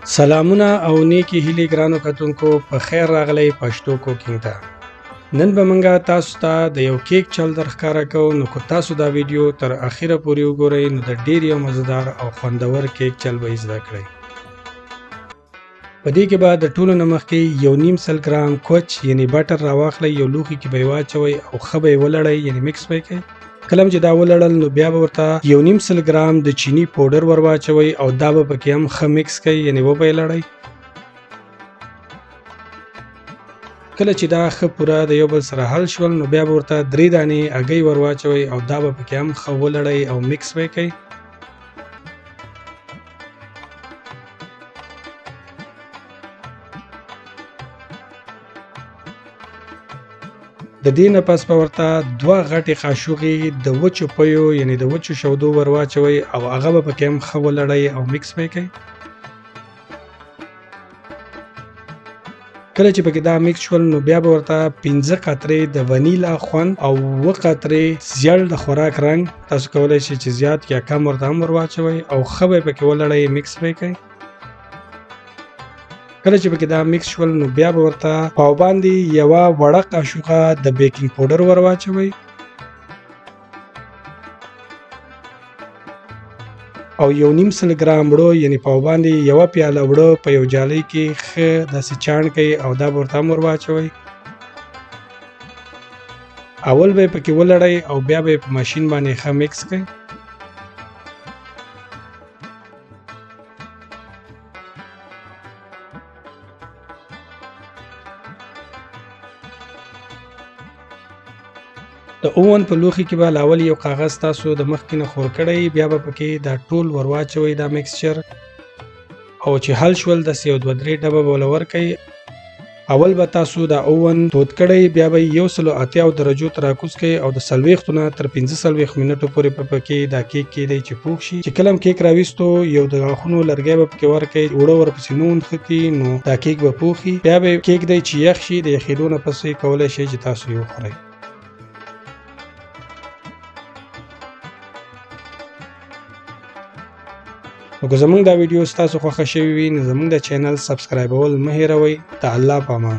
سلامونه او نیکی هیلې ګرانو کتونکو په خیر راغلی پښتو کوکینګ ته. نن به موږ تاسو ته د یو کیک چل درښکاره کوو، نو که تاسو دا ویډیو تر اخره پورې وګورئ نو د ډیر یو مزیدار او خوندور کیک چل به زده کړئ. په دې کې به د ټولو نه مخکې 1.5 ګرام کوچ یعنی بټر راواخلئ، یو لوښي کې به یې واچوئ او ښه به یې ولړئ یعنی مکس به یې کړئ. کله چې دا ولړل نو بیا به ورته 1.5 ګرام د چینی پاوډر ور واچوئ او دا به پکې هم ښه مکس کړئ یعنی وبه یې لړئ. کله چې دا ښه پوره د یو بل سره حل شول نو بیا به ورته 3 دانې هګۍ ور واچوئ او دا به پکې هم ښه ولړئ او مکس به یې کړئ. د دې نه پس به ورته 2 غټې قاشوغې د وچو پیو یعنی د وچو شودو ور واچوئ او هغه به پکې هم ښه ولړئ او مکس به یې کړئ. کله چې پکې دا مکس شول نو بیا به ورته 15 قطرې د ونیلا خوند او 2 قطرې زیړ د خوراک رنګ، تاسو کولی شئ چې زیات یا کم ورته هم ور واچوئ او ښه به یې پکې ولړئ مکس به یې کړئ. کله چې پکې دا مکس شول نو بیا به ورته پاو باندې یوه وړه قاشوغه د بیکینګ پاوډر ور واچوئ او 1.5 ګرام وړو یعنی پاو باندې یوه پیاله وړو په یو جالۍ کې ښه داسې چاڼ کړئ او دا به ورته هم ور واچوئ. اول به یې پکې ولړئ او بیا به یې په ماشین باندې ښه مکس کړئ. د اوون په لوښي کې به لاول یو کاغذ تاسو د مخکې نه خور کړئ، بیا به پکې دا ټول ور واچوئ دا میکسچر او چې حل شول داسې یو 2-3 ډبه به ورکئ. اول به تاسو دا اوون تود کړئ، بیا به 180 درجو ته راکوز کړئ او د 40 نه تر 45 منټو پورې په پکې دا کیک کیدی چې پوښ شي. چې کله کیک راويستو یو د غاښونو لرګی به پکې ورکئ، وړو ورپسې نون ختی نو دا کیک به پوښي. بیا به کیک دی چې یخ شي، د یخېدو نه پس کولای شئ چې تاسو یې وخورئ. نو که زموږ دا ویډیو ستاسو خوښه شوې وي نو زموږ د چینل سبسکرایبول مه هېروئ. د الله په امان.